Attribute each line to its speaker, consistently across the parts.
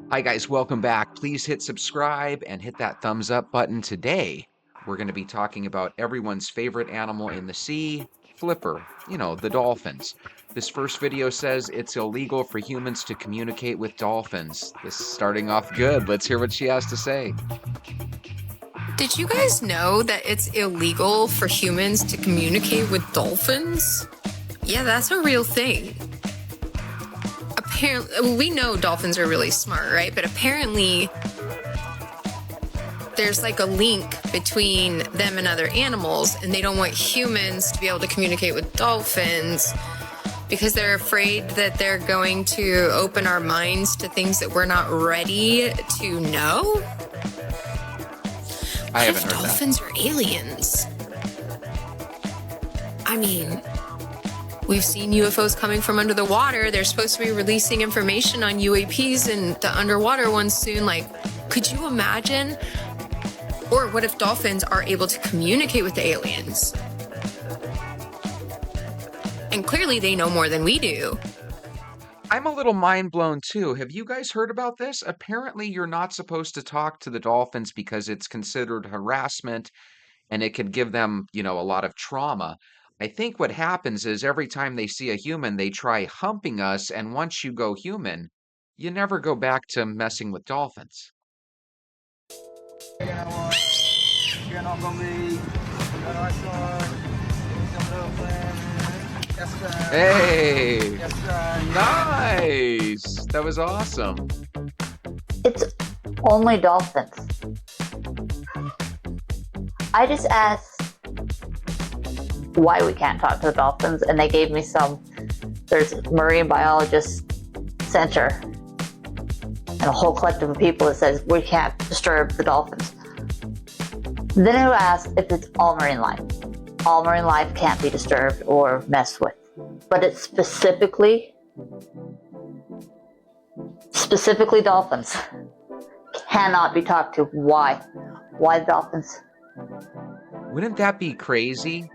Speaker 1: Hi guys, welcome back. Please hit subscribe and hit that thumbs up button. Today, we're going to be talking about everyone's favorite animal in the sea, Flipper, the dolphins. This first video says it's illegal for humans to communicate with dolphins. This is starting off good. Let's hear what she has to say.
Speaker 2: Did you guys know that it's illegal for humans to communicate with dolphins? Yeah, that's a real thing. Apparently, we know dolphins are really smart, right? But apparently, there's like a link between them and other animals, and they don't want humans to be able to communicate with dolphins because they're afraid that they're going to open our minds to things that we're not ready to know.
Speaker 1: I haven't heard that.
Speaker 2: Dolphins are aliens. I mean, we've seen UFOs coming from under the water. They're supposed to be releasing information on UAPs and the underwater ones soon. Like, could you imagine? Or what if dolphins are able to communicate with the aliens? And clearly they know more than we do.
Speaker 1: I'm a little mind blown too. Have you guys heard about this? Apparently, you're not supposed to talk to the dolphins because it's considered harassment and it could give them, a lot of trauma. I think what happens is every time they see a human, they try humping us, and once you go human, you never go back to messing with dolphins. Hey, nice. That was awesome.
Speaker 3: It's only dolphins. I just asked why we can't talk to the dolphins, and they gave me there's a marine biologist center and a whole collective of people that says we can't disturb the dolphins. Then I asked if it's all marine life. All marine life can't be disturbed or messed with. But it's specifically dolphins. Cannot be talked to. Why? Why dolphins?
Speaker 1: Wouldn't that be crazy?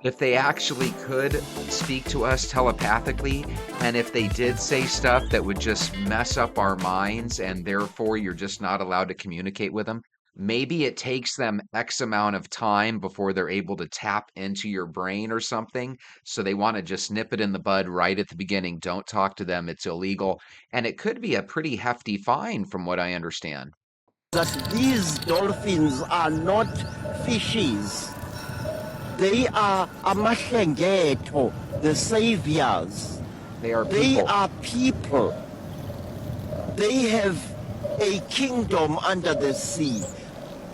Speaker 1: If they actually could speak to us telepathically, and if they did say stuff that would just mess up our minds, and therefore you're just not allowed to communicate with them, maybe it takes them X amount of time before they're able to tap into your brain or something. So they want to just nip it in the bud right at the beginning. Don't talk to them. It's illegal. And it could be a pretty hefty fine from what I understand.
Speaker 4: That these dolphins are not fishes. They are amahlengeto, the saviors.
Speaker 1: They are
Speaker 4: They
Speaker 1: people.
Speaker 4: are people. They have a kingdom under the sea.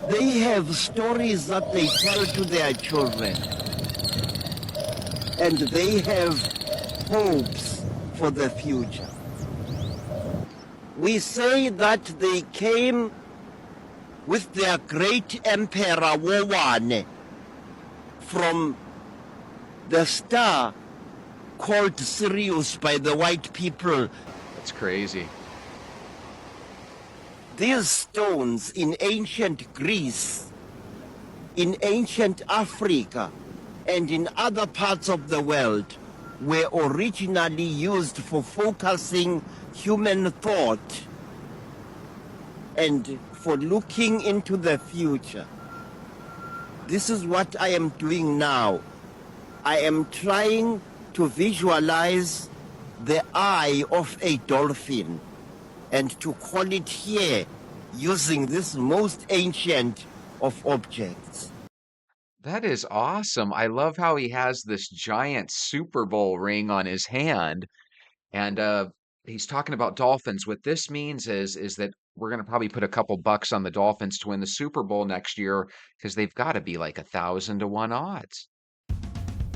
Speaker 4: They have stories that they tell to their children. And they have hopes for the future. We say that they came with their great emperor Wowane from the star called Sirius by the white people.
Speaker 1: That's crazy.
Speaker 4: These stones in ancient Greece, in ancient Africa, and in other parts of the world were originally used for focusing human thought and for looking into the future. This is what I am doing now. I am trying to visualize the eye of a dolphin and to call it here using this most ancient of objects.
Speaker 1: That is awesome. I love how he has this giant Super Bowl ring on his hand. And he's talking about dolphins. What this means is that we're going to probably put a couple bucks on the Dolphins to win the Super Bowl next year because they've got to be like 1,000-to-1 odds.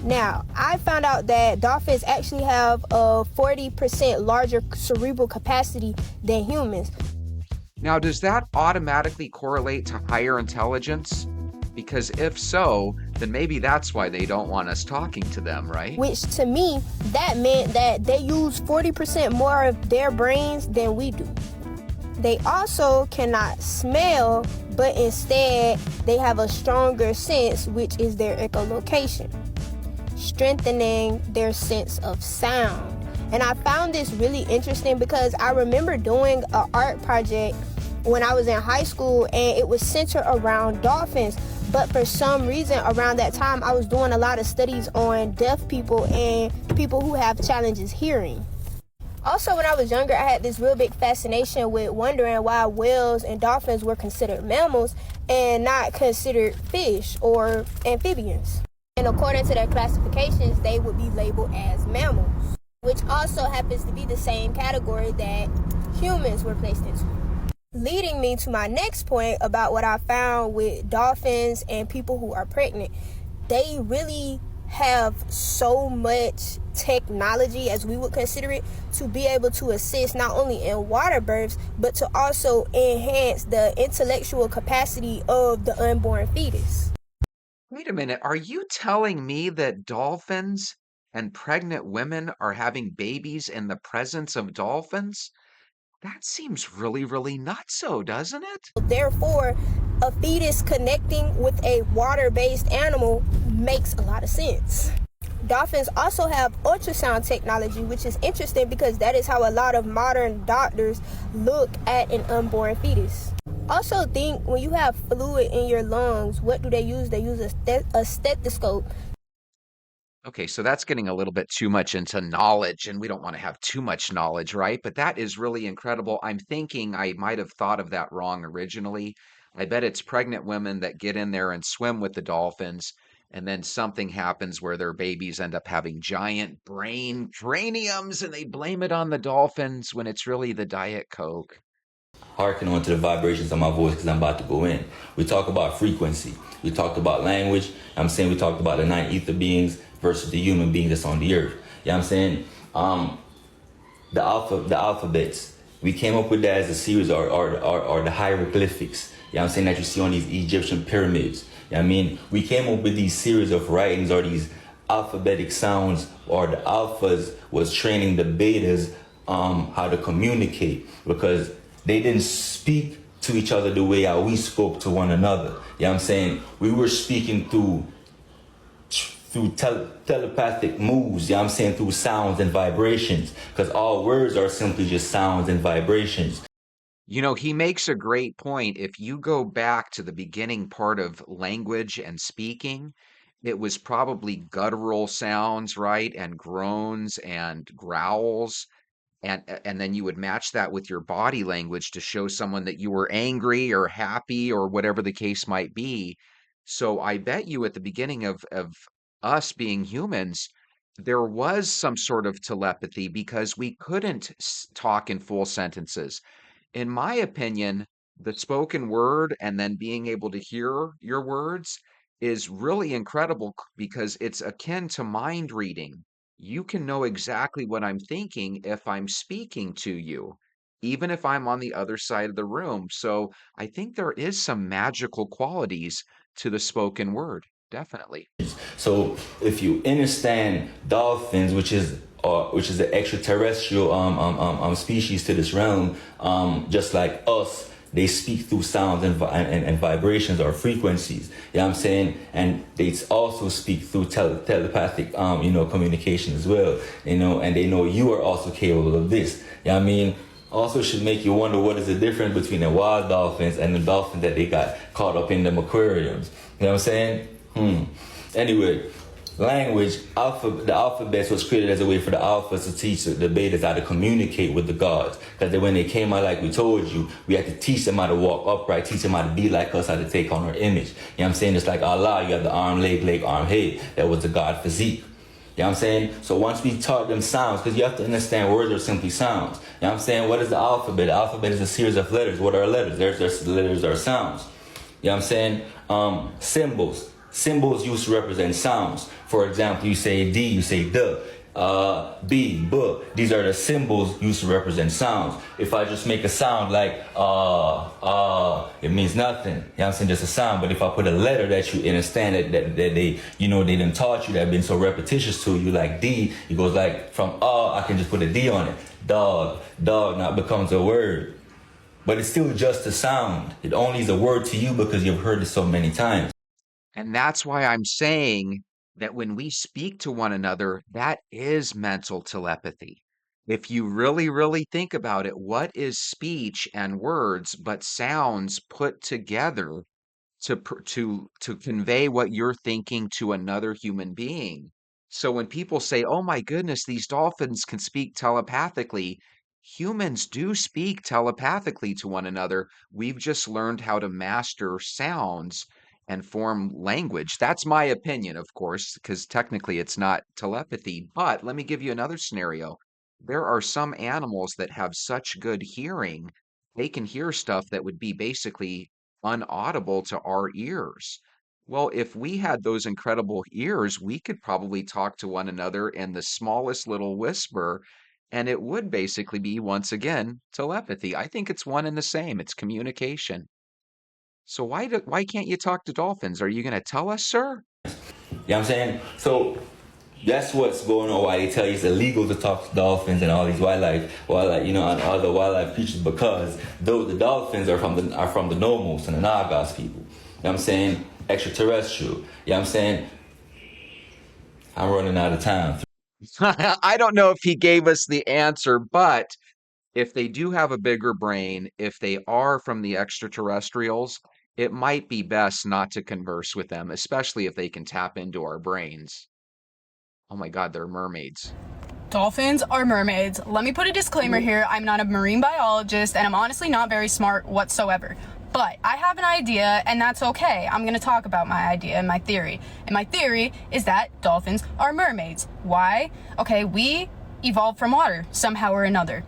Speaker 5: Now, I found out that dolphins actually have a 40% larger cerebral capacity than humans.
Speaker 1: Now, does that automatically correlate to higher intelligence? Because if so, then maybe that's why they don't want us talking to them, right?
Speaker 5: Which to me, that meant that they use 40% more of their brains than we do. They also cannot smell, but instead they have a stronger sense, which is their echolocation, strengthening their sense of sound. And I found this really interesting because I remember doing an art project when I was in high school, and it was centered around dolphins. But for some reason, around that time, I was doing a lot of studies on deaf people and people who have challenges hearing. Also, when I was younger, I had this real big fascination with wondering why whales and dolphins were considered mammals and not considered fish or amphibians. And according to their classifications, they would be labeled as mammals, which also happens to be the same category that humans were placed into. Leading me to my next point about what I found with dolphins and people who are pregnant. They really have so much technology, as we would consider it, to be able to assist not only in water births, but to also enhance the intellectual capacity of the unborn fetus.
Speaker 1: Wait a minute. Are you telling me that dolphins and pregnant women are having babies in the presence of dolphins? That seems really, really nutso, doesn't it?
Speaker 5: Therefore, a fetus connecting with a water-based animal makes a lot of sense. Dolphins also have ultrasound technology, which is interesting because that is how a lot of modern doctors look at an unborn fetus. Also think when you have fluid in your lungs, what do they use? They use a stethoscope.
Speaker 1: Okay, so that's getting a little bit too much into knowledge, and we don't want to have too much knowledge, right? But that is really incredible. I'm thinking I might have thought of that wrong originally. I bet it's pregnant women that get in there and swim with the dolphins, and then something happens where their babies end up having giant brain craniums, and they blame it on the dolphins when it's really the Diet Coke.
Speaker 6: Harken onto the vibrations of my voice because I'm about to go in. We talk about frequency. We talked about language. We talked about the nine ether beings versus the human being that's on the earth. You know what I'm saying? The alphabets. We came up with that as a series or the hieroglyphics. You know what I'm saying? That you see on these Egyptian pyramids. You know what I mean? We came up with these series of writings or these alphabetic sounds, or the alphas was training the betas how to communicate, because they didn't speak to each other the way how we spoke to one another. You know what I'm saying? We were speaking through telepathic moves, you know what I'm saying, through sounds and vibrations, because all words are simply just sounds and vibrations.
Speaker 1: You know, he makes a great point. If you go back to the beginning part of language and speaking, it was probably guttural sounds, right? And groans and growls. And then you would match that with your body language to show someone that you were angry or happy or whatever the case might be. So I bet you at the beginning of us being humans, there was some sort of telepathy because we couldn't talk in full sentences. In my opinion, the spoken word and then being able to hear your words is really incredible because it's akin to mind reading. You can know exactly what I'm thinking if I'm speaking to you, even if I'm on the other side of the room. So I think there is some magical qualities to the spoken word, definitely.
Speaker 6: So if you understand dolphins, which is an extraterrestrial species to this realm, just like us, they speak through sounds and vibrations or frequencies. You know what I'm saying? And they also speak through telepathic communication as well. And they know you are also capable of this. You know what I mean? Also should make you wonder what is the difference between the wild dolphins and the dolphins that they got caught up in them aquariums. You know what I'm saying? Anyway, language, the alphabet was created as a way for the alphas to teach the betas how to communicate with the gods. Because when they came out, like we told you, we had to teach them how to walk upright, teach them how to be like us, how to take on our image. You know what I'm saying? It's like Allah, you have the arm, leg, arm, head. That was the god physique. You know what I'm saying? So once we taught them sounds, because you have to understand words are simply sounds. You know what I'm saying? What is the alphabet? The alphabet is a series of letters. What are letters? There's letters are sounds. You know what I'm saying? Symbols. Symbols used to represent sounds. For example, you say D, you say duh, B, buh. These are the symbols used to represent sounds. If I just make a sound like it means nothing. You know what I'm saying? Just a sound. But if I put a letter that you understand that they they didn't taught you, that been so repetitious to you, like D, it goes like from I can just put a D on it. Dog now becomes a word. But it's still just a sound. It only is a word to you because you've heard it so many times.
Speaker 1: And that's why I'm saying that when we speak to one another, that is mental telepathy. If you really, really think about it, what is speech and words but sounds put together to convey what you're thinking to another human being? So when people say, "Oh my goodness, these dolphins can speak telepathically," humans do speak telepathically to one another. We've just learned how to master sounds and form language. That's my opinion, of course, because technically it's not telepathy. But let me give you another scenario. There are some animals that have such good hearing, they can hear stuff that would be basically unaudible to our ears. Well, if we had those incredible ears, we could probably talk to one another in the smallest little whisper, and it would basically be, once again, telepathy. I think it's one and the same. It's communication. So why can't you talk to dolphins? Are you going to tell us, sir?
Speaker 6: You know what I'm saying? So that's what's going on, why they tell you it's illegal to talk to dolphins and all these wildlife, you know, and other wildlife creatures, because though the dolphins are from the Nomos and the Nagas people. You know what I'm saying? Extraterrestrial. You know what I'm saying? I'm running out of time.
Speaker 1: I don't know if he gave us the answer, but if they do have a bigger brain, if they are from the extraterrestrials, it might be best not to converse with them, especially if they can tap into our brains. Oh my God, they're mermaids.
Speaker 7: Dolphins are mermaids. Let me put a disclaimer here. I'm not a marine biologist, and I'm honestly not very smart whatsoever. But I have an idea, and that's okay. I'm going to talk about my idea and my theory. And my theory is that dolphins are mermaids. Why? Okay, we evolved from water somehow or another.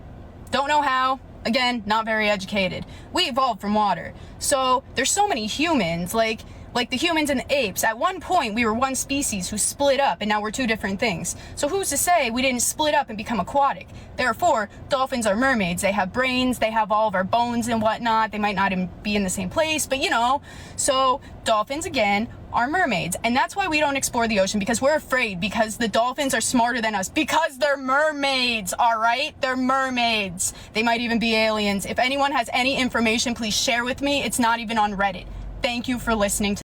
Speaker 7: Don't know how. Again, not very educated. We evolved from water. So there's so many humans, like the humans and the apes. At one point, we were one species who split up, and now we're two different things. So who's to say we didn't split up and become aquatic? Therefore, dolphins are mermaids. They have brains, they have all of our bones and whatnot. They might not even be in the same place, but you know. So dolphins, again, are mermaids. And that's why we don't explore the ocean, because we're afraid, because the dolphins are smarter than us, because they're mermaids, all right? They're mermaids. They might even be aliens. If anyone has any information, please share with me. It's not even on Reddit. Thank you for listening to.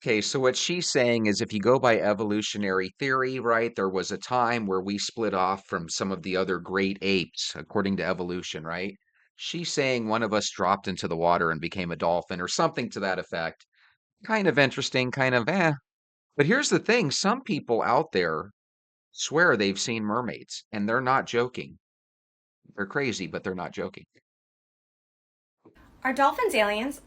Speaker 1: Okay, so what she's saying is if you go by evolutionary theory, right, there was a time where we split off from some of the other great apes, according to evolution, right? She's saying one of us dropped into the water and became a dolphin or something to that effect. Kind of interesting, kind of eh. But here's the thing, some people out there swear they've seen mermaids, and they're not joking. They're crazy, but they're not joking.
Speaker 8: Are dolphins aliens?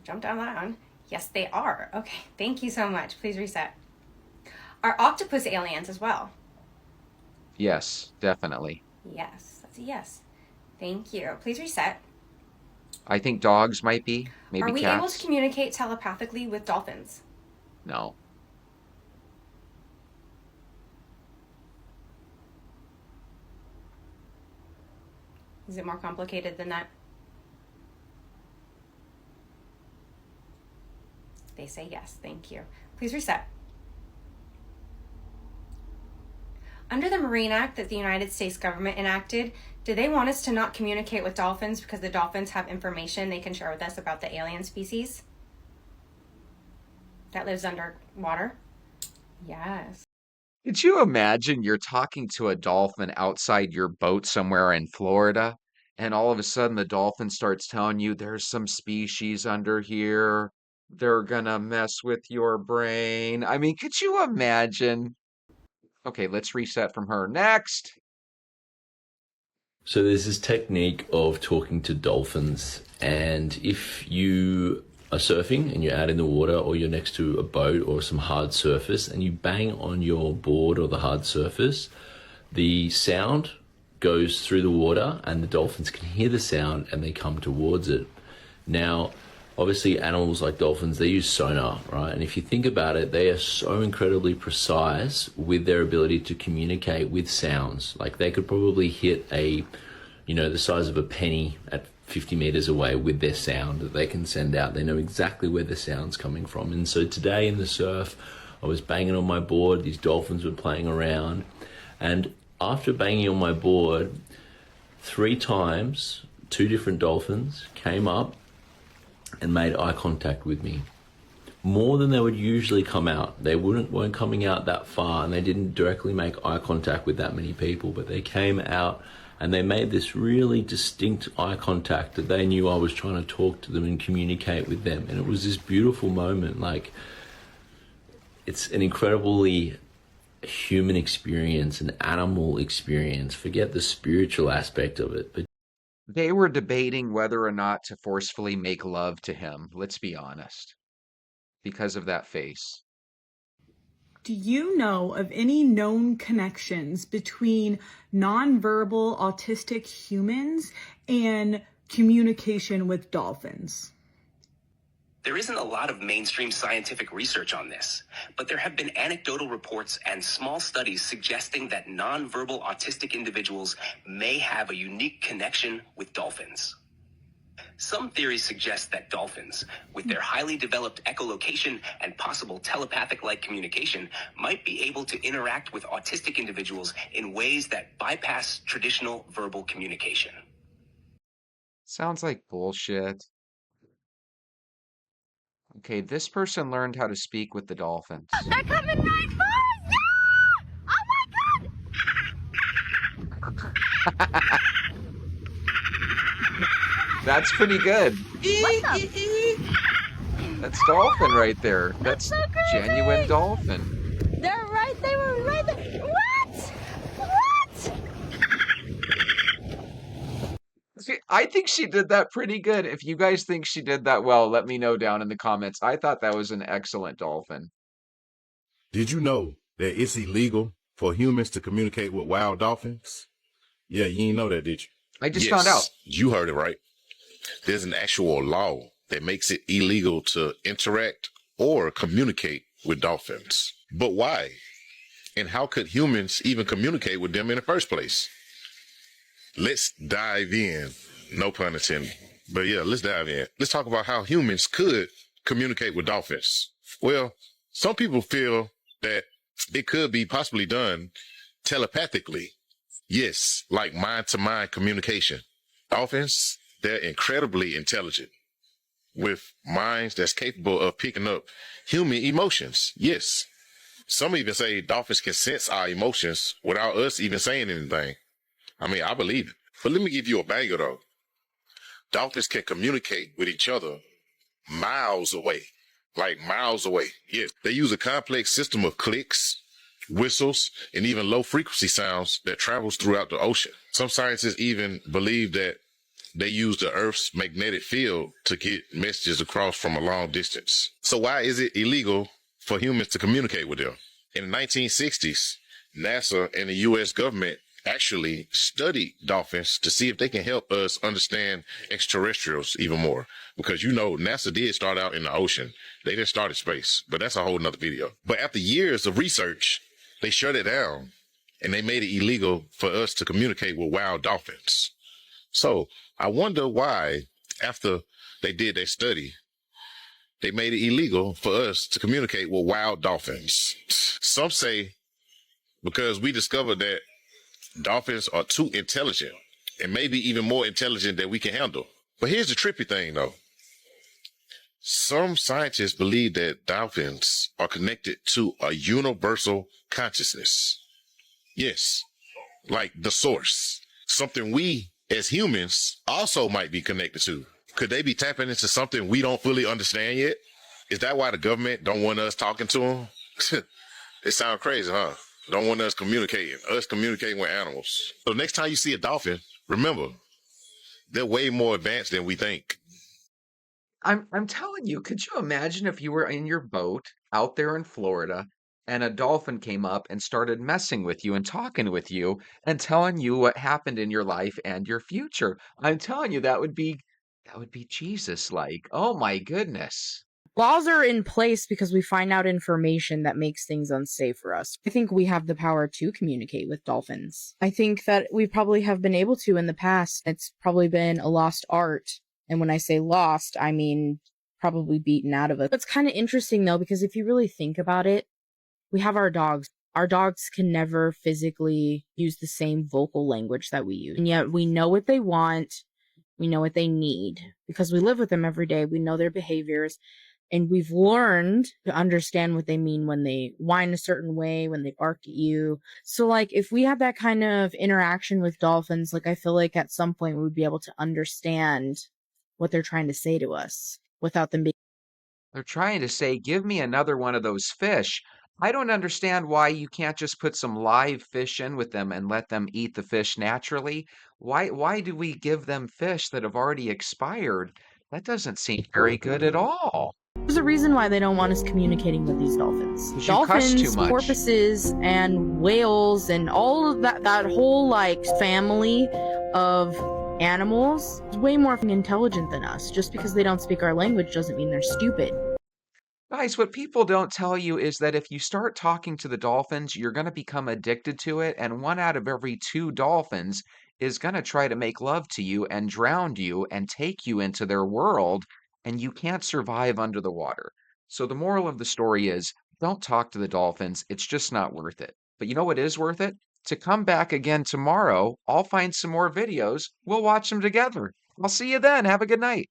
Speaker 8: Jump down that one. Yes, they are. Okay, thank you so much. Please reset. Are octopus aliens as well?
Speaker 1: Yes, definitely.
Speaker 8: Yes, that's a yes. Thank you. Please reset.
Speaker 1: I think dogs might be, maybe
Speaker 8: Are we
Speaker 1: cats.
Speaker 8: able to communicate telepathically with dolphins?
Speaker 1: No.
Speaker 8: Is it more complicated than that? They say yes. Thank you. Please reset. Under the Marine Act that the United States government enacted, do they want us to not communicate with dolphins because the dolphins have information they can share with us about the alien species that lives underwater? Yes.
Speaker 1: Could you imagine you're talking to a dolphin outside your boat somewhere in Florida, and all of a sudden the dolphin starts telling you there's some species under here. They're gonna mess with your brain. I mean, could you imagine? Okay, let's reset from her. Next.
Speaker 9: So there's this technique of talking to dolphins, and if you are surfing and you're out in the water or you're next to a boat or some hard surface and you bang on your board or the hard surface, the sound goes through the water and the dolphins can hear the sound and they come towards it. Now, obviously animals like dolphins, they use sonar, right? And if you think about it, they are so incredibly precise with their ability to communicate with sounds. Like they could probably hit the size of a penny at 50 meters away with their sound that they can send out. They know exactly where the sound's coming from. And so today in the surf, I was banging on my board, these dolphins were playing around. And after banging on my board, 3 times, 2 different dolphins came up and made eye contact with me. more than they would usually come out. They weren't coming out that far, and they didn't directly make eye contact with that many people, but they came out and they made this really distinct eye contact that they knew I was trying to talk to them and communicate with them. And it was this beautiful moment. Like, it's an incredibly human experience, an animal experience. Forget the spiritual aspect of it, but
Speaker 1: They were debating whether or not to forcefully make love to him, let's be honest, because of that face.
Speaker 10: Do you know of any known connections between nonverbal autistic humans and communication with dolphins?
Speaker 11: There isn't a lot of mainstream scientific research on this, but there have been anecdotal reports and small studies suggesting that nonverbal autistic individuals may have a unique connection with dolphins. Some theories suggest that dolphins, with their highly developed echolocation and possible telepathic-like communication, might be able to interact with autistic individuals in ways that bypass traditional verbal communication.
Speaker 1: Sounds like bullshit. Okay, this person learned how to speak with the dolphins.
Speaker 5: They're coming right for us! Yeah! Oh my god!
Speaker 1: That's pretty good.
Speaker 5: What
Speaker 1: That's dolphin right there. That's
Speaker 5: so crazy.
Speaker 1: genuine dolphin.
Speaker 5: They're right, they were right there. What? What?
Speaker 1: See, I think she did that pretty good. If you guys think she did that well, let me know down in the comments. I thought that was an excellent dolphin.
Speaker 12: Did you know that it's illegal for humans to communicate with wild dolphins? Yeah, you didn't know that, did you?
Speaker 1: I just found out.
Speaker 13: You heard it right. There's an actual law that makes it illegal to interact or communicate with dolphins. But why? And how could humans even communicate with them in the first place? Let's dive in. No pun intended. But yeah, let's dive in. Let's talk about how humans could communicate with dolphins. Well, some people feel that it could be possibly done telepathically. Yes, like mind-to-mind communication. Dolphins, they're incredibly intelligent with minds that's capable of picking up human emotions. Yes. Some even say dolphins can sense our emotions without us even saying anything. I mean, I believe it. But let me give you a banger though. Dolphins can communicate with each other miles away, like miles away. Yes. They use a complex system of clicks, whistles, and even low frequency sounds that travels throughout the ocean. Some scientists even believe that they use the Earth's magnetic field to get messages across from a long distance. So why is it illegal for humans to communicate with them? In the 1960s, NASA and the U.S. government actually studied dolphins to see if they can help us understand extraterrestrials even more. Because, you know, NASA did start out in the ocean. They didn't start in space, but that's a whole nother video. But after years of research, they shut it down and they made it illegal for us to communicate with wild dolphins. So I wonder why, after they did their study, they made it illegal for us to communicate with wild dolphins. Some say because we discovered that dolphins are too intelligent and maybe even more intelligent than we can handle. But here's the trippy thing though. Some scientists believe that dolphins are connected to a universal consciousness. Yes, like the source, something we as humans also might be connected to. Could they be tapping into something we don't fully understand yet? Is that why the government don't want us talking to them? It sounds crazy, huh? Don't want us communicating with animals. So next time you see a dolphin, remember, they're way more advanced than we think.
Speaker 1: I'm telling you, could you imagine if you were in your boat out there in Florida and a dolphin came up and started messing with you and talking with you and telling you what happened in your life and your future? I'm telling you, that would be Jesus-like. Oh my goodness.
Speaker 14: Laws are in place because we find out information that makes things unsafe for us. I think we have the power to communicate with dolphins. I think that we probably have been able to in the past. It's probably been a lost art. And when I say lost, I mean probably beaten out of it. It's kind of interesting though, because if you really think about it, we have our dogs. Our dogs can never physically use the same vocal language that we use. And yet we know what they want. We know what they need because we live with them every day. We know their behaviors. And we've learned to understand what they mean when they whine a certain way, when they bark at you. So, like, if we had that kind of interaction with dolphins, like, I feel like at some point we would be able to understand what they're trying to say to us without them being.
Speaker 1: They're trying to say, give me another one of those fish. I don't understand why you can't just put some live fish in with them and let them eat the fish naturally. Why do we give them fish that have already expired? That doesn't seem very good at all.
Speaker 14: There's a reason why they don't want us communicating with these dolphins.
Speaker 1: 'Cause you cuss too
Speaker 14: Dolphins,
Speaker 1: much.
Speaker 14: porpoises, and whales, and all of that whole like family of animals is way more intelligent than us. Just because they don't speak our language doesn't mean they're stupid.
Speaker 1: Guys, what people don't tell you is that if you start talking to the dolphins, you're going to become addicted to it, and 1 out of every 2 dolphins is going to try to make love to you and drown you and take you into their world, and you can't survive under the water. So the moral of the story is don't talk to the dolphins. It's just not worth it. But you know what is worth it? To come back again tomorrow, I'll find some more videos. We'll watch them together. I'll see you then. Have a good night.